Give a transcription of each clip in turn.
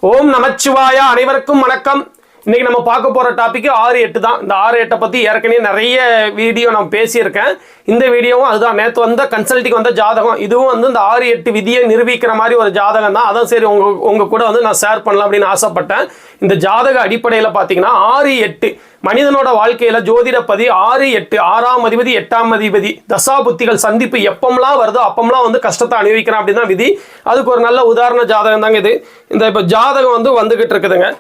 ஓம் நமச்சிவாயா. அனைவருக்கும் வணக்கம். இன்னைக்கு நம்ம பார்க்க போற டாபிக் 6-8 தான். இந்த 6-8 பத்தி ஏற்கனவே நிறைய வீடியோ நான் பேசியிருக்கேன். இந்த வீடியோவும் அதுதான். நேற்று வந்த கன்சல்டிங் வந்த ஜாதகம், இதுவும் வந்து இந்த 6-8 விதியை நிரூபிக்கிற மாதிரி ஒரு ஜாதகம் தான். அதான் சரி உங்க கூட வந்து நான் ஷேர் பண்ணலாம் அப்படின்னு ஆசைப்பட்டேன். இந்த ஜாதக அடிப்படையில் பார்த்தீங்கன்னா 6-8 மனிதனோட வாழ்க்கையில ஜோதிடப்பதி 6-8 6ஆம் அதிபதி 8ஆம் அதிபதி தசா புத்திகள் சந்திப்பு எப்பமெல்லாம் வருதோ அப்பமெல்லாம் வந்து கஷ்டத்தை அனுபவிக்கிறான் அப்படின்னு தான் விதி. அதுக்கு ஒரு நல்ல உதாரண ஜாதகம் தாங்க இது. இந்த இப்போ ஜாதகம் வந்துகிட்டு இருக்குதுங்க.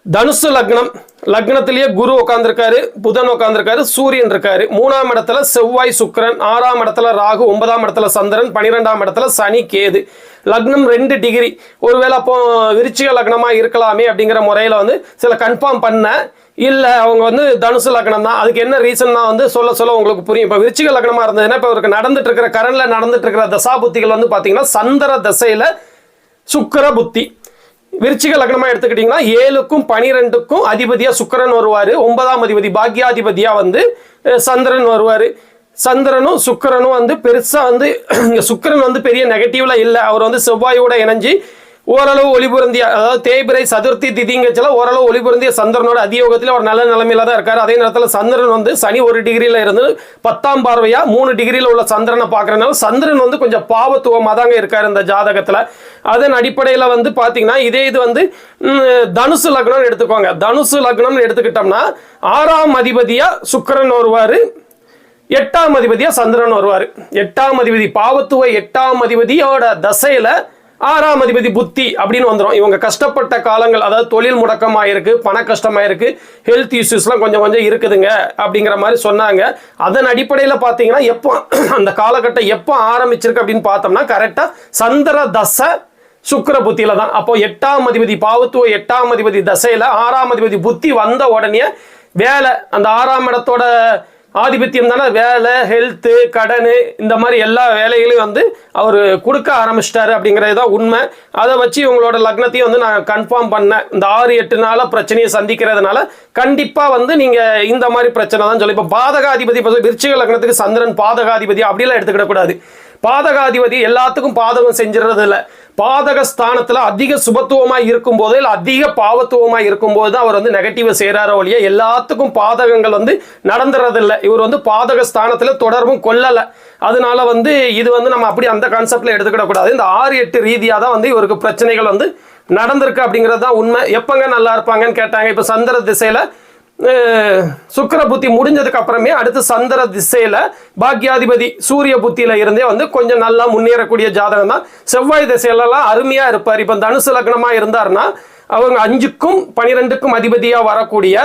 தனுசு லக்னம், லக்னத்திலேயே குரு உட்காந்துருக்காரு, புதன் உட்காந்துருக்காரு, சூரியன் இருக்காரு. 3ஆம் இடத்துல செவ்வாய் சுக்கிரன், 6ஆம் இடத்துல ராகு, 9ஆம் இடத்துல சந்திரன், 12ஆம் இடத்துல சனி கேது. லக்னம் 2 டிகிரி. ஒருவேளை அப்போ விருச்சிக லக்னமா இருக்கலாமே அப்படிங்கிற முறையில் வந்து சில கன்ஃபார்ம் பண்ண இல்லை, அவங்க வந்து தனுசு லக்னம் தான். அதுக்கு என்ன ரீசன் நான் வந்து சொல்ல உங்களுக்கு புரியும். இப்போ விருச்சிக லக்னமாக இருந்ததுன்னா இப்போ அவருக்கு நடந்துட்டு இருக்கிற கரண்டில் நடந்துட்டு இருக்கிற தசா புத்திகள் வந்து பார்த்தீங்கன்னா சந்திர தசையில் சுக்கிர புத்தி. விருச்சிக லக்னமாக எடுத்துக்கிட்டிங்கன்னா 7க்கும் 12க்கும் அதிபதியாக சுக்கிரன் வருவார். 9ஆம் அதிபதி பாக்யாதிபதியாக வந்து சந்திரன் வருவார். சந்திரனும் சுக்கிரனும் வந்து பெருசாக வந்து சுக்கிரன் வந்து பெரிய நெகட்டிவ்ல இல்லை. அவர் வந்து செவ்வாயோட இணைஞ்சு ஓரளவு ஒளிபுரந்திய, அதாவது தேய்பிரை சதுர்த்தி திதிங்கச்சில ஓரளவு ஒளிபுரந்திய சந்திரனோட அதியோகத்தில் ஒரு நல்ல நிலைமையில தான் இருக்காரு. அதே நேரத்தில் சந்திரன் வந்து சனி 1 டிகிரியில் இருந்து 10ஆம் பார்வையா 3 டிகிரியில் உள்ள சந்திரனை பார்க்கறதுனால சந்திரன் வந்து கொஞ்சம் பாவத்துவமாக தாங்க இருக்காரு இந்த ஜாதகத்தில். அதன் அடிப்படையில் வந்து பார்த்தீங்கன்னா இது வந்து தனுசு லக்னம்னு எடுத்துக்கோங்க. தனுசு லக்னம்னு எடுத்துக்கிட்டோம்னா 6ஆம் அதிபதியா சுக்கிரன் வருவார், 8ஆம் அதிபதியா சந்திரன் வருவார். 8ஆம் அதிபதி பாவத்துவ 8ஆம் அதிபதியோட தசையில 6ஆம் அதிபதி புத்தி அப்படின்னு வந்துடும். இவங்க கஷ்டப்பட்ட காலங்கள், அதாவது தொழில் முடக்கமாயிருக்கு, பண கஷ்டமாயிருக்கு, ஹெல்த் இஷ்யூஸ்லாம் கொஞ்சம் இருக்குதுங்க அப்படிங்கிற மாதிரி சொன்னாங்க. அதன் அடிப்படையில் பார்த்தீங்கன்னா எப்போ அந்த காலகட்டம் எப்போ ஆரம்பிச்சிருக்கு அப்படின்னு பார்த்தோம்னா கரெக்டாக சந்திர தசை சுக்கிர புத்தியில தான். அப்போ 8ஆம் அதிபதி பாவத்துவ 8ஆம் அதிபதி தசையில 6ஆம் அதிபதி புத்தி வந்த உடனே வேலை, அந்த 6ஆம் இடத்தோட ஆதிபத்தியம் தானே, வேலை, ஹெல்த்து, கடன், இந்த மாதிரி எல்லா வேலைகளையும் வந்து அவர் கொடுக்க ஆரம்பிச்சிட்டாரு அப்படிங்கிறது தான் உண்மை. அதை வச்சு இவங்களோட லக்னத்தையும் வந்து நான் கன்ஃபார்ம் பண்ணேன். இந்த 6-8 நாள பிரச்சனையை சந்திக்கிறதுனால கண்டிப்பாக வந்து நீங்கள் இந்த மாதிரி பிரச்சனை தான் சொல்லி. இப்போ பாதகாதிபதி, இப்போ விருச்சிக லக்னத்துக்கு சந்திரன் பாதகாதிபதி அப்படிலாம் எடுத்துக்கிடக்கூடாது. பாதகாதிபதி எல்லாத்துக்கும் பாதகம் செஞ்சிடறது இல்லை. பாதக ஸ்தானத்தில் அதிக சுபத்துவமாக இருக்கும்போது இல்லை அதிக பாவத்துவமாக இருக்கும்போது தான் அவர் வந்து நெகட்டிவ் செய்கிறாரோ ஒழிய எல்லாத்துக்கும் பாதகங்கள் வந்து நடந்துறது இல்லை. இவர் வந்து பாதக ஸ்தானத்தில் தொடர்பும் கொள்ளலை. அதனால வந்து இது வந்து நம்ம அப்படி அந்த கான்செப்டில் எடுத்துக்கிடக்கூடாது. இந்த 6-8 ரீதியாக தான் வந்து இவருக்கு பிரச்சனைகள் வந்து நடந்திருக்கு அப்படிங்கிறது தான் உண்மை. எப்பங்க நல்லா இருப்பாங்கன்னு கேட்டாங்க. இப்போ சந்திர திசையில் சுக்கிர புத்தி முடிஞ்சதுக்கு அப்புறமே அடுத்து சந்திர திசையில பாக்யாதிபதி சூரிய புத்தியில இருந்தே வந்து கொஞ்சம் நல்லா முன்னேறக்கூடிய ஜாதகம் தான். செவ்வாய் திசையிலலாம் அருமையா இருப்பார். இப்போ தனுசு லக்னமா இருந்தாருன்னா அவங்க 5க்கும் 12க்கும் அதிபதியா வரக்கூடிய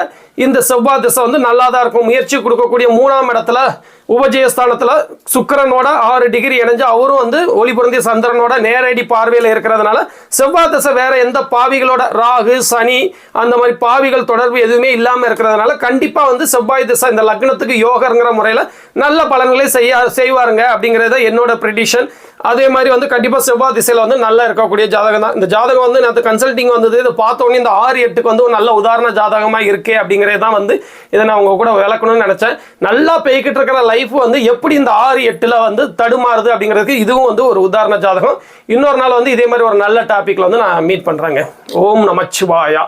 இந்த செவ்வாய் திசை வந்து நல்லா தான் இருக்கும். முயற்சி கொடுக்கக்கூடிய 3ஆம் இடத்துல உபஜயஸ்தானத்தில் சுக்கிரனோட 6 டிகிரி இணைஞ்சு அவரும் வந்து ஒளிபுரந்திய சந்திரனோட நேரடி பார்வையில் இருக்கிறதுனால செவ்வாய் திசை வேற எந்த பாவிகளோட ராகு சனி அந்த மாதிரி பாவிகள் தொடர்பு எதுவுமே இல்லாமல் இருக்கிறதுனால கண்டிப்பாக வந்து செவ்வாய் திசை இந்த லக்னத்துக்கு யோகங்கிற முறையில் நல்ல பலன்களை செய்வாருங்க அப்படிங்கிறத என்னோட ப்ரெடிஷன். அதே மாதிரி வந்து கண்டிப்பாக செவ்வாய் திசையில் வந்து நல்லா இருக்கக்கூடிய ஜாதகம் தான். இந்த ஜாதகம் வந்து நேற்று கன்சல்டிங் வந்தது, இதை பார்த்தோன்னே இந்த 6-8க்கு வந்து ஒரு நல்ல உதாரண ஜாதகமாக இருக்கே அப்படிங்கிறது தான் வந்து இதை நான் உங்க கூட விளக்கணும்னு நினச்சேன். நல்லா போய்கிட்டு இருக்கிற லைஃப் வந்து எப்படி இந்த 6-8ல் வந்து தடுமாறுது அப்படிங்கிறதுக்கு இதுவும் வந்து ஒரு உதாரண ஜாதகம். இன்னொரு நாள் வந்து இதே மாதிரி ஒரு நல்ல டாபிக்ல வந்து நான் மீட் பண்ணுறேங்க. ஓம் நமச்சிவாயா.